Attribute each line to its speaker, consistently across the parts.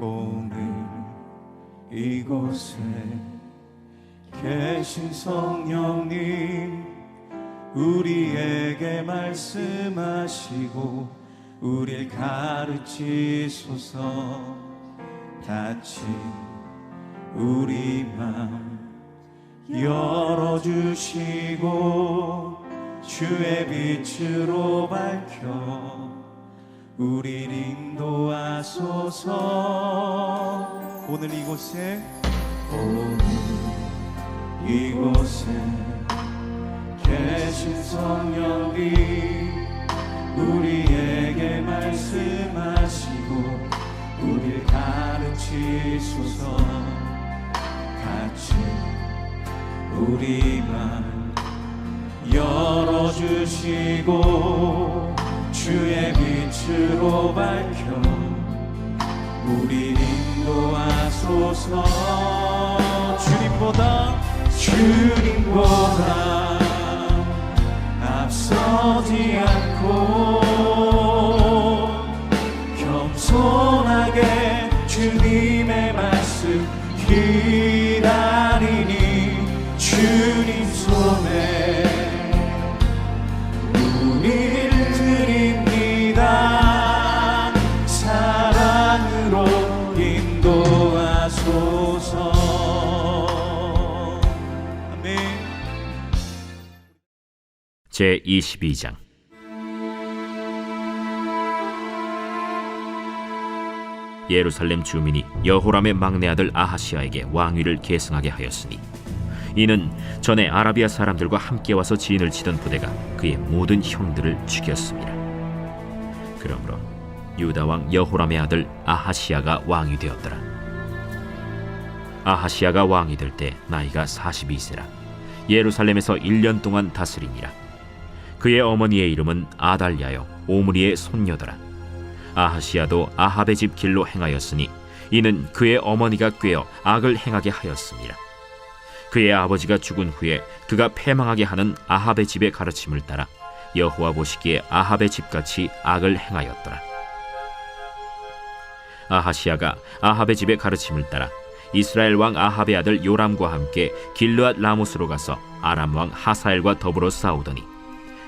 Speaker 1: 오늘 이곳에 계신 성령님, 우리에게 말씀하시고 우리를 가르치소서. 닫힌 우리 맘 열어주시고 주의 빛으로 밝혀 우릴 인도하소서. 오늘 이곳에 계신 성령님, 우리에게 말씀하시고 우릴 가르치소서. 같이 우리 맘 열어주시고 주의 빛으로 밝혀 우릴 인도하소서. 주님보다 앞서지 않고 겸손하게 주님의 말씀 기다리니 주님 손에 문을 드립니다. 사랑으로 인도하소서. 아멘.
Speaker 2: 제22장. 예루살렘 주민이 여호람의 막내 아들 아하시야에게 왕위를 계승하게 하였으니, 이는 전에 아라비아 사람들과 함께 와서 진을 치던 부대가 그의 모든 형들을 죽였습니다. 그러므로 유다 왕 여호람의 아들 아하시야가 왕이 되었더라. 아하시야가 왕이 될 때 나이가 42세라 예루살렘에서 1년 동안 다스리니라. 그의 어머니의 이름은 아달랴요 오므리의 손녀더라. 아하시야도 아합의 집 길로 행하였으니 이는 그의 어머니가 꾀어 악을 행하게 하였습니다. 그의 아버지가 죽은 후에 그가 패망하게 하는 아합의 집의 가르침을 따라 여호와 보시기에 아합의 집같이 악을 행하였더라. 아하시야가 아합의 집의 가르침을 따라 이스라엘 왕 아합의 아들 요람과 함께 길르앗 라모스로 가서 아람 왕 하사엘과 더불어 싸우더니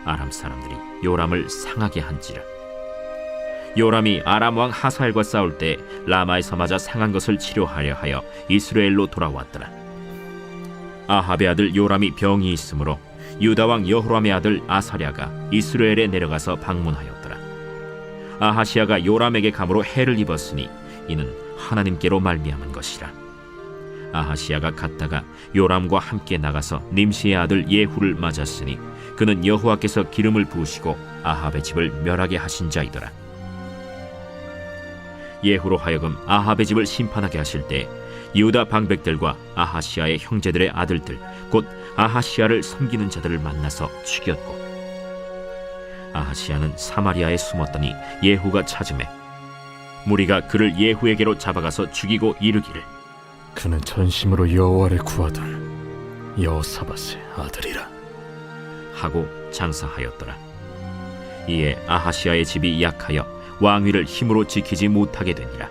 Speaker 2: 아람 사람들이 요람을 상하게 한지라. 요람이 아람 왕 하사엘과 싸울 때 라마에서 맞아 상한 것을 치료하려 하여 이스라엘로 돌아왔더라. 아합의 아들 요람이 병이 있으므로 유다 왕 여호람의 아들 아사랴가 이스라엘에 내려가서 방문하였더라. 아하시야가 요람에게 감으로 해를 입었으니 이는 하나님께로 말미암은 것이라. 아하시야가 갔다가 요람과 함께 나가서 님시의 아들 예후를 맞았으니 그는 여호와께서 기름을 부으시고 아합의 집을 멸하게 하신 자이더라. 예후로 하여금 아합의 집을 심판하게 하실 때 유다 방백들과 아하시야의 형제들의 아들들 곧 아하시야를 섬기는 자들을 만나서 죽였고, 아하시야는 사마리아에 숨었더니 예후가 찾음에 무리가 그를 예후에게로 잡아가서 죽이고 이르기를
Speaker 3: 그는 전심으로 여호와를 구하던 여호사밧의 아들이라
Speaker 2: 하고 장사하였더라. 이에 아하시야의 집이 약하여 왕위를 힘으로 지키지 못하게 되니라.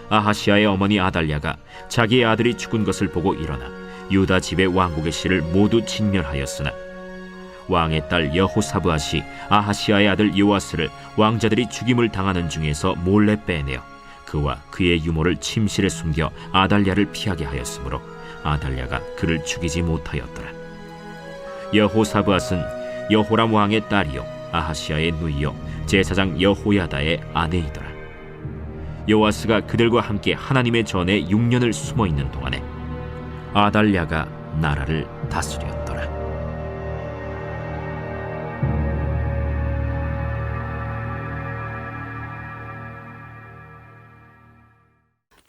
Speaker 2: 아하시야의 어머니 아달랴가 자기의 아들이 죽은 것을 보고 일어나 유다 집의 왕국의 씨를 모두 진멸하였으나 왕의 딸 여호사브앗이 아하시야의 아들 요아스를 왕자들이 죽임을 당하는 중에서 몰래 빼내어 그와 그의 유모를 침실에 숨겨 아달랴를 피하게 하였으므로 아달랴가 그를 죽이지 못하였더라. 여호사브앗은 여호람 왕의 딸이요 아하시야의 누이요 제사장 여호야다의 아내이더라. 요아스가 그들과 함께 하나님의 전에 6년을 숨어있는 동안에 아달랴가 나라를 다스렸더라.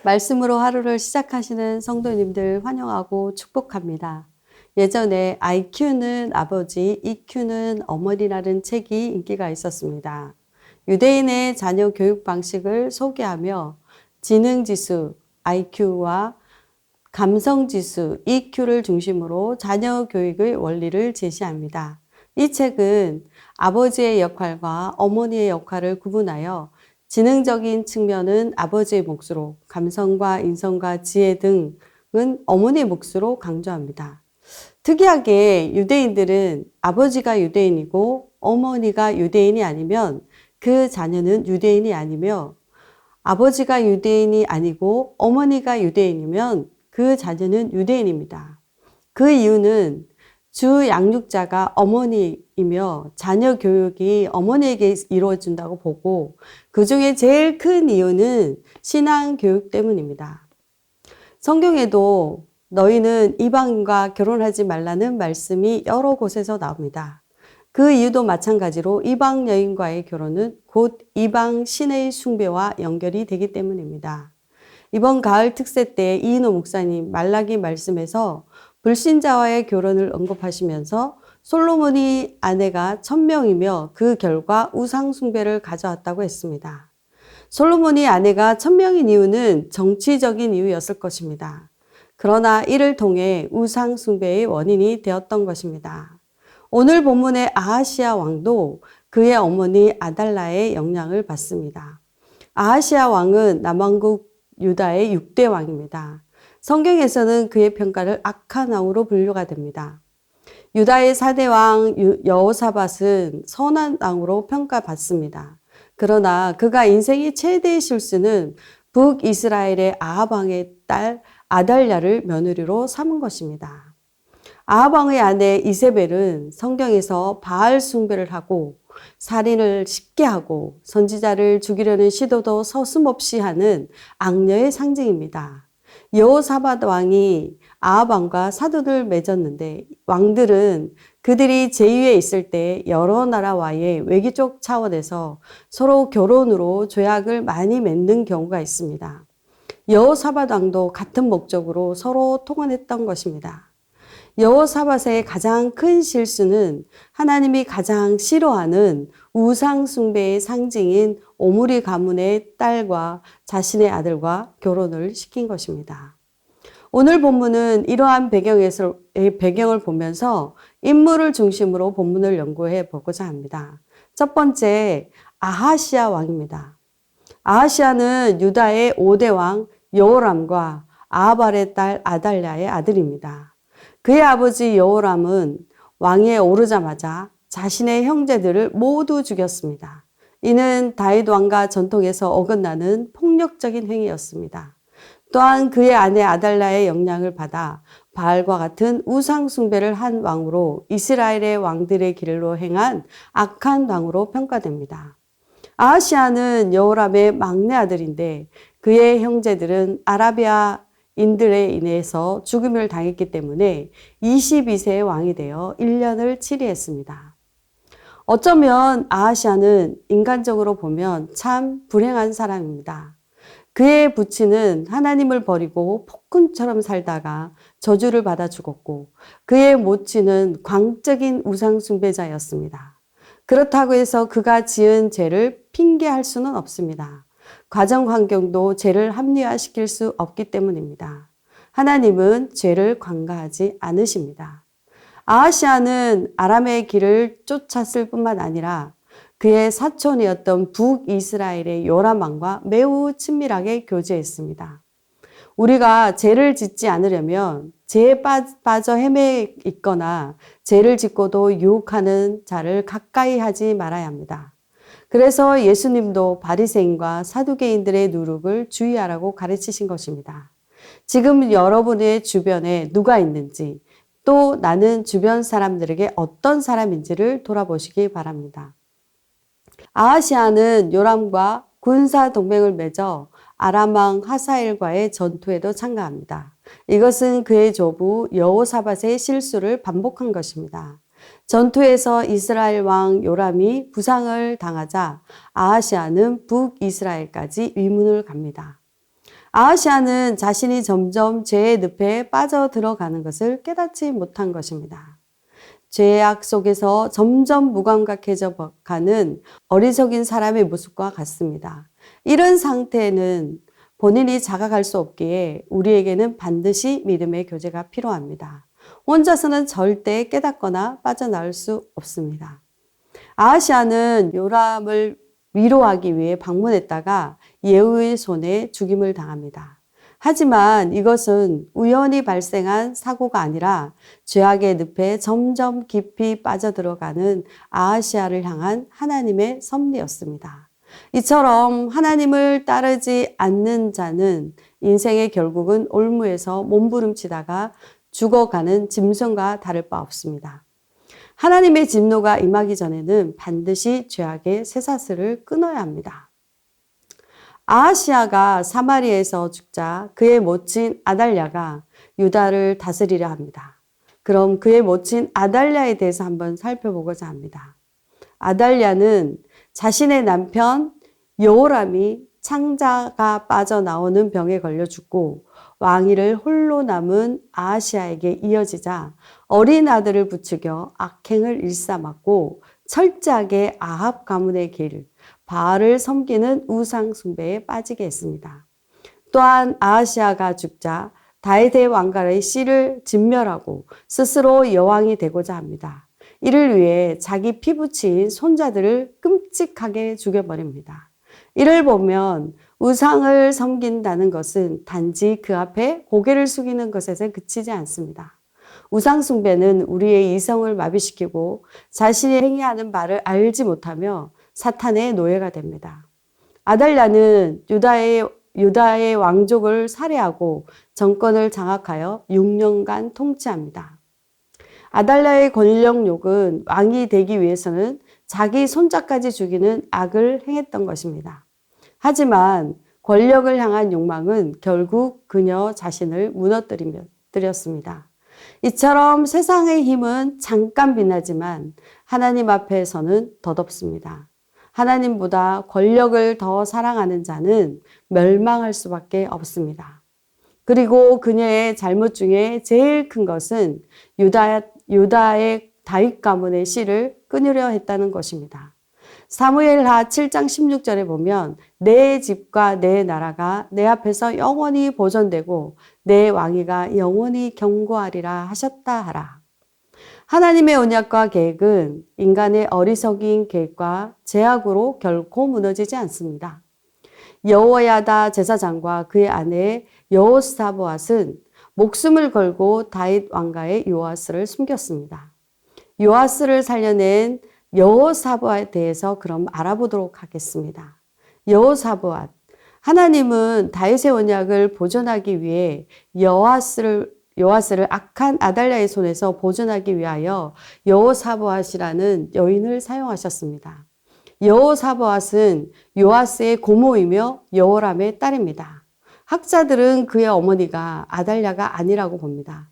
Speaker 4: 말씀으로 하루를 시작하시는 성도님들 환영하고 축복합니다. 예전에 IQ는 아버지, EQ는 어머니라는 책이 인기가 있었습니다. 유대인의 자녀 교육 방식을 소개하며 지능지수 IQ와 감성지수 EQ를 중심으로 자녀 교육의 원리를 제시합니다. 이 책은 아버지의 역할과 어머니의 역할을 구분하여 지능적인 측면은 아버지의 몫으로, 감성과 인성과 지혜 등은 어머니의 몫으로 강조합니다. 특이하게 유대인들은 아버지가 유대인이고 어머니가 유대인이 아니면 그 자녀는 유대인이 아니며, 아버지가 유대인이 아니고 어머니가 유대인이면 그 자녀는 유대인입니다. 그 이유는 주 양육자가 어머니이며 자녀 교육이 어머니에게 이루어진다고 보고, 그 중에 제일 큰 이유는 신앙 교육 때문입니다. 성경에도 너희는 이방인과 결혼하지 말라는 말씀이 여러 곳에서 나옵니다. 그 이유도 마찬가지로 이방 여인과의 결혼은 곧 이방 신의 숭배와 연결이 되기 때문입니다. 이번 가을 특세 때 이인호 목사님 말라기 말씀에서 불신자와의 결혼을 언급하시면서 솔로몬이 아내가 1000명이며 그 결과 우상 숭배를 가져왔다고 했습니다. 솔로몬이 아내가 1000명인 이유는 정치적인 이유였을 것입니다. 그러나 이를 통해 우상 숭배의 원인이 되었던 것입니다. 오늘 본문의 아하시아 왕도 그의 어머니 아달라의 영향을 받습니다. 아하시아 왕은 남왕국 유다의 6대 왕입니다. 성경에서는 그의 평가를 악한 왕으로 분류가 됩니다. 유다의 4대 왕 여호사밧은 선한 왕으로 평가받습니다. 그러나 그가 인생의 최대의 실수는 북이스라엘의 아합 왕의 딸 아달랴를 며느리로 삼은 것입니다. 아합 왕의 아내 이세벨은 성경에서 바알 숭배를 하고 살인을 쉽게 하고 선지자를 죽이려는 시도도 서슴없이 하는 악녀의 상징입니다. 여호사밧 왕이 아합 왕과 사돈을 맺었는데, 왕들은 그들이 제위에 있을 때 여러 나라와의 외교적 차원에서 서로 결혼으로 조약을 많이 맺는 경우가 있습니다. 여호사밧 왕도 같은 목적으로 서로 통혼했던 것입니다. 여호사밧의 가장 큰 실수는 하나님이 가장 싫어하는 우상 숭배의 상징인 오므리 가문의 딸과 자신의 아들과 결혼을 시킨 것입니다. 오늘 본문은 이러한 배경을 보면서 인물을 중심으로 본문을 연구해 보고자 합니다. 첫 번째, 아하시아 왕입니다. 아하시아는 유다의 5대 왕 여호람과 아하발의 딸 아달랴의 아들입니다. 그의 아버지 여호람은 왕위에 오르자마자 자신의 형제들을 모두 죽였습니다. 이는 다윗 왕가 전통에서 어긋나는 폭력적인 행위였습니다. 또한 그의 아내 아달랴의 영향을 받아 바알과 같은 우상 숭배를 한 왕으로 이스라엘의 왕들의 길로 행한 악한 왕으로 평가됩니다. 아하시아는 여호람의 막내 아들인데 그의 형제들은 아라비아인들에 인해서 죽음을 당했기 때문에 22세의 왕이 되어 1년을 치리했습니다. 어쩌면 아하시아는 인간적으로 보면 참 불행한 사람입니다. 그의 부친은 하나님을 버리고 폭군처럼 살다가 저주를 받아 죽었고, 그의 모친은 광적인 우상 숭배자였습니다. 그렇다고 해서 그가 지은 죄를 핑계할 수는 없습니다. 가정 환경도 죄를 합리화시킬 수 없기 때문입니다. 하나님은 죄를 관가하지 않으십니다. 아하시아는 아람의 길을 쫓았을 뿐만 아니라 그의 사촌이었던 북이스라엘의 요람 왕과 매우 친밀하게 교제했습니다. 우리가 죄를 짓지 않으려면 죄에 빠져 헤매 있거나 죄를 짓고도 유혹하는 자를 가까이 하지 말아야 합니다. 그래서 예수님도 바리새인과 사두개인들의 누룩을 주의하라고 가르치신 것입니다. 지금 여러분의 주변에 누가 있는지, 또 나는 주변 사람들에게 어떤 사람인지를 돌아보시기 바랍니다. 아하시아는 요람과 군사 동맹을 맺어 아람 왕 하사엘과의 전투에도 참가합니다. 이것은 그의 조부 여호사밧의 실수를 반복한 것입니다. 전투에서 이스라엘 왕 요람이 부상을 당하자 아하시아는 북이스라엘까지 위문을 갑니다. 아하시아는 자신이 점점 죄의 늪에 빠져들어가는 것을 깨닫지 못한 것입니다. 죄악 속에서 점점 무감각해져 가는 어리석인 사람의 모습과 같습니다. 이런 상태는 본인이 자각할 수 없기에 우리에게는 반드시 믿음의 교제가 필요합니다. 혼자서는 절대 깨닫거나 빠져나올 수 없습니다. 아하시아는 요람을 위로하기 위해 방문했다가 예후의 손에 죽임을 당합니다. 하지만 이것은 우연히 발생한 사고가 아니라 죄악의 늪에 점점 깊이 빠져들어가는 아하시아를 향한 하나님의 섭리였습니다. 이처럼 하나님을 따르지 않는 자는 인생의 결국은 올무에서 몸부림치다가 죽어가는 짐승과 다를 바 없습니다. 하나님의 진노가 임하기 전에는 반드시 죄악의 쇠사슬을 끊어야 합니다. 아하시아가 사마리아에서 죽자 그의 모친 아달랴가 유다를 다스리려 합니다. 그럼 그의 모친 아달랴에 대해서 한번 살펴보고자 합니다. 아달랴는 자신의 남편 여호람이 창자가 빠져나오는 병에 걸려 죽고 왕위를 홀로 남은 아하시아에게 이어지자 어린 아들을 부추겨 악행을 일삼았고 철저하게 아합 가문의 길, 바알을 섬기는 우상 숭배에 빠지게 했습니다. 또한 아하시아가 죽자 다윗의 왕가의 씨를 진멸하고 스스로 여왕이 되고자 합니다. 이를 위해 자기 피부치인 손자들을 끔찍하게 죽여버립니다. 이를 보면 우상을 섬긴다는 것은 단지 그 앞에 고개를 숙이는 것에서 그치지 않습니다. 우상 숭배는 우리의 이성을 마비시키고 자신이 행위하는 바를 알지 못하며 사탄의 노예가 됩니다. 아달랴는 유다의 왕족을 살해하고 정권을 장악하여 6년간 통치합니다. 아달랴의 권력욕은 왕이 되기 위해서는 자기 손자까지 죽이는 악을 행했던 것입니다. 하지만 권력을 향한 욕망은 결국 그녀 자신을 무너뜨렸습니다. 이처럼 세상의 힘은 잠깐 빛나지만 하나님 앞에서는 덧없습니다. 하나님보다 권력을 더 사랑하는 자는 멸망할 수밖에 없습니다. 그리고 그녀의 잘못 중에 제일 큰 것은 유다의 다윗 가문의 씨를 끊으려 했다는 것입니다. 사무엘하 7장 16절에 보면 내 집과 내 나라가 내 앞에서 영원히 보존되고 내 왕위가 영원히 견고하리라 하셨다 하라. 하나님의 언약과 계획은 인간의 어리석인 계획과 제약으로 결코 무너지지 않습니다. 여호야다 제사장과 그의 아내 여호사보앗은 목숨을 걸고 다윗 왕가의 요아스를 숨겼습니다. 요아스를 살려낸 여호사보앗에 대해서 그럼 알아보도록 하겠습니다. 여호사보앗, 하나님은 다윗의 언약을 보존하기 위해 요아스를 악한 아달랴의 손에서 보존하기 위하여 여호사보앗이라는 여인을 사용하셨습니다. 여호사보앗은 요아스의 고모이며 여호람의 딸입니다. 학자들은 그의 어머니가 아달랴가 아니라고 봅니다.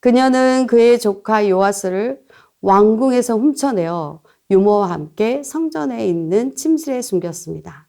Speaker 4: 그녀는 그의 조카 요아스를 왕궁에서 훔쳐내어 유모와 함께 성전에 있는 침실에 숨겼습니다.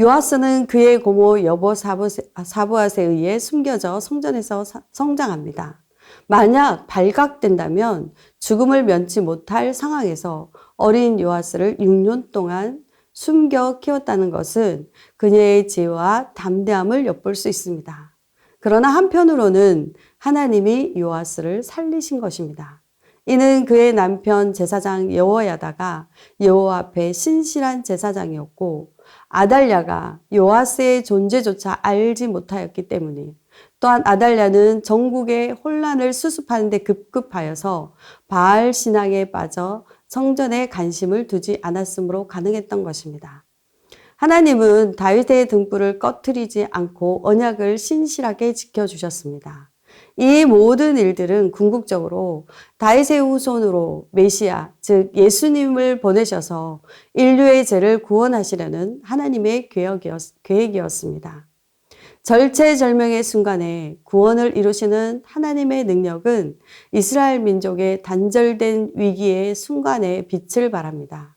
Speaker 4: 요아스는 그의 고모 여보 사보앗에 의해 숨겨져 성전에서 성장합니다. 만약 발각된다면 죽음을 면치 못할 상황에서 어린 요아스를 6년 동안 숨겨 키웠다는 것은 그녀의 지혜와 담대함을 엿볼 수 있습니다. 그러나 한편으로는 하나님이 요아스를 살리신 것입니다. 이는 그의 남편 제사장 여호야다가 여호와 앞에 신실한 제사장이었고 아달랴가 요아스의 존재조차 알지 못하였기 때문에, 또한 아달랴는 전국의 혼란을 수습하는 데 급급하여서 바알 신앙에 빠져 성전에 관심을 두지 않았으므로 가능했던 것입니다. 하나님은 다윗의 등불을 꺼트리지 않고 언약을 신실하게 지켜주셨습니다. 이 모든 일들은 궁극적으로 다윗의 후손으로 메시아, 즉 예수님을 보내셔서 인류의 죄를 구원하시려는 하나님의 계획이었습니다. 절체절명의 순간에 구원을 이루시는 하나님의 능력은 이스라엘 민족의 단절된 위기의 순간에 빛을 발합니다.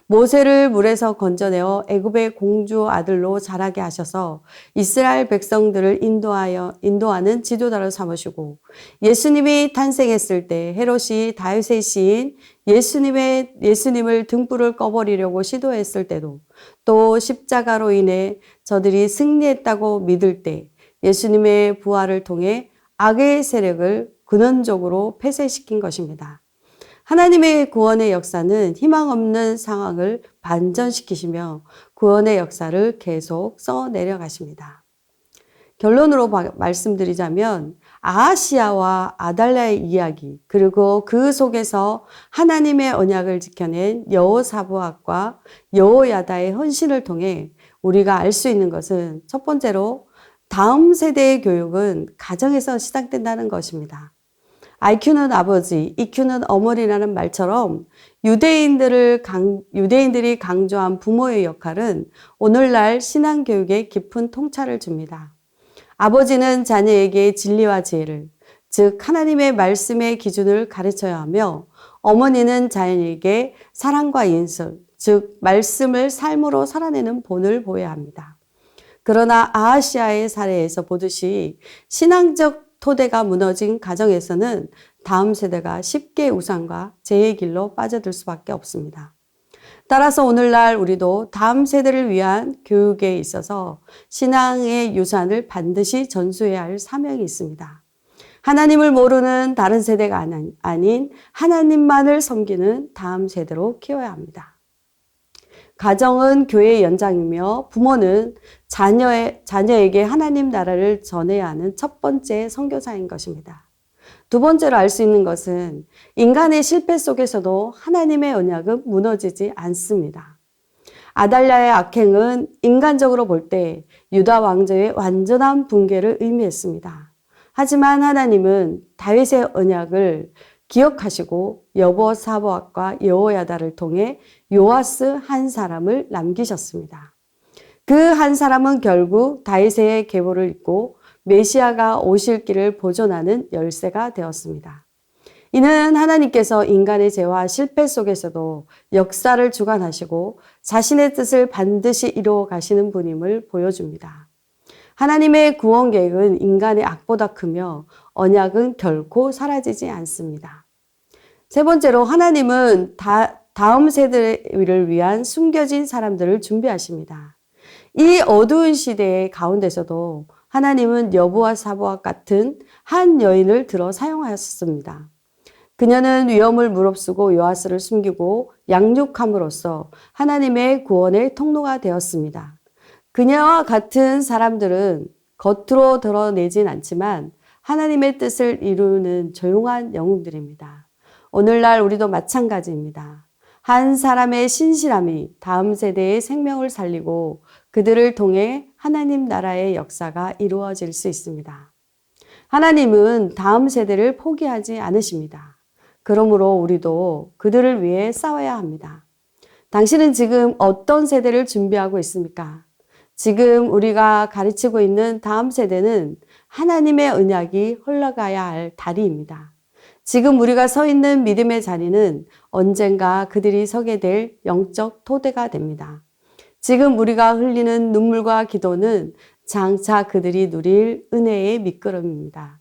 Speaker 4: 모세를 물에서 건져내어 애굽의 공주 아들로 자라게 하셔서 이스라엘 백성들을 인도하는 지도자로 삼으시고, 예수님이 탄생했을 때 헤롯이 다윗의 시인 예수님을 등불을 꺼버리려고 시도했을 때도, 또 십자가로 인해 저들이 승리했다고 믿을 때 예수님의 부활을 통해 악의 세력을 근원적으로 폐쇄시킨 것입니다. 하나님의 구원의 역사는 희망 없는 상황을 반전시키시며 구원의 역사를 계속 써 내려가십니다. 결론으로 말씀드리자면 아하시아와 아달랴의 이야기, 그리고 그 속에서 하나님의 언약을 지켜낸 여호사밧과 여호야다의 헌신을 통해 우리가 알 수 있는 것은 첫 번째로 다음 세대의 교육은 가정에서 시작된다는 것입니다. IQ는 아버지, EQ는 어머니라는 말처럼 유대인들이 강조한 부모의 역할은 오늘날 신앙교육에 깊은 통찰을 줍니다. 아버지는 자녀에게 진리와 지혜를, 즉 하나님의 말씀의 기준을 가르쳐야 하며, 어머니는 자녀에게 사랑과 인술, 즉 말씀을 삶으로 살아내는 본을 보여야 합니다. 그러나 아하시아의 사례에서 보듯이 신앙적 토대가 무너진 가정에서는 다음 세대가 쉽게 우상과 죄의 길로 빠져들 수밖에 없습니다. 따라서 오늘날 우리도 다음 세대를 위한 교육에 있어서 신앙의 유산을 반드시 전수해야 할 사명이 있습니다. 하나님을 모르는 다른 세대가 아닌 하나님만을 섬기는 다음 세대로 키워야 합니다. 가정은 교회의 연장이며 부모는 자녀에게 하나님 나라를 전해야 하는 첫 번째 선교사인 것입니다. 두 번째로 알 수 있는 것은 인간의 실패 속에서도 하나님의 언약은 무너지지 않습니다. 아달랴의 악행은 인간적으로 볼 때 유다 왕조의 완전한 붕괴를 의미했습니다. 하지만 하나님은 다윗의 언약을 기억하시고 여호사밧과 여호야다를 통해 요아스 한 사람을 남기셨습니다. 그 한 사람은 결국 다윗의 계보를 잇고 메시아가 오실 길을 보존하는 열쇠가 되었습니다. 이는 하나님께서 인간의 죄와 실패 속에서도 역사를 주관하시고 자신의 뜻을 반드시 이루어 가시는 분임을 보여줍니다. 하나님의 구원 계획은 인간의 악보다 크며 언약은 결코 사라지지 않습니다. 세 번째로 하나님은 다음 세대를 위한 숨겨진 사람들을 준비하십니다. 이 어두운 시대의 가운데서도 하나님은 여호사밧 같은 한 여인을 들어 사용하였습니다. 그녀는 위험을 무릅쓰고 요아스를 숨기고 양육함으로써 하나님의 구원의 통로가 되었습니다. 그녀와 같은 사람들은 겉으로 드러내진 않지만 하나님의 뜻을 이루는 조용한 영웅들입니다. 오늘날 우리도 마찬가지입니다. 한 사람의 신실함이 다음 세대의 생명을 살리고 그들을 통해 하나님 나라의 역사가 이루어질 수 있습니다. 하나님은 다음 세대를 포기하지 않으십니다. 그러므로 우리도 그들을 위해 싸워야 합니다. 당신은 지금 어떤 세대를 준비하고 있습니까? 지금 우리가 가르치고 있는 다음 세대는 하나님의 언약이 흘러가야 할 다리입니다. 지금 우리가 서 있는 믿음의 자리는 언젠가 그들이 서게 될 영적 토대가 됩니다. 지금 우리가 흘리는 눈물과 기도는 장차 그들이 누릴 은혜의 밑거름입니다.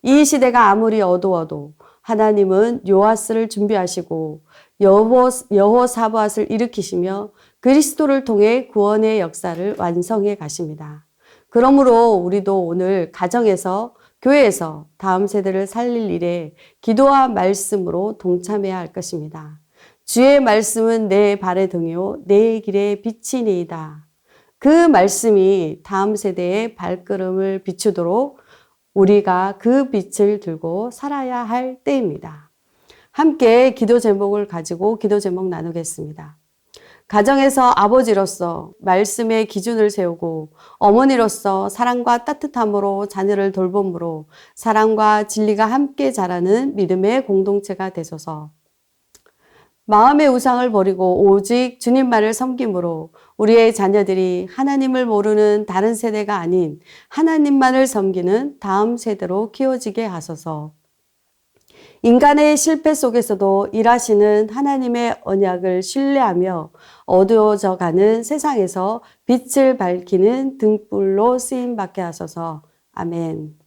Speaker 4: 이 시대가 아무리 어두워도 하나님은 요아스를 준비하시고 여호사밧을 일으키시며 그리스도를 통해 구원의 역사를 완성해 가십니다. 그러므로 우리도 오늘 가정에서 교회에서 다음 세대를 살릴 일에 기도와 말씀으로 동참해야 할 것입니다. 주의 말씀은 내 발의 등이요 내 길의 빛이니이다. 그 말씀이 다음 세대의 발걸음을 비추도록 우리가 그 빛을 들고 살아야 할 때입니다. 함께 기도 제목을 가지고 기도 제목 나누겠습니다. 가정에서 아버지로서 말씀의 기준을 세우고 어머니로서 사랑과 따뜻함으로 자녀를 돌봄으로 사랑과 진리가 함께 자라는 믿음의 공동체가 되소서. 마음의 우상을 버리고 오직 주님만을 섬김으로 우리의 자녀들이 하나님을 모르는 다른 세대가 아닌 하나님만을 섬기는 다음 세대로 키워지게 하소서. 인간의 실패 속에서도 일하시는 하나님의 언약을 신뢰하며 어두워져 가는 세상에서 빛을 밝히는 등불로 쓰임받게 하소서. 아멘.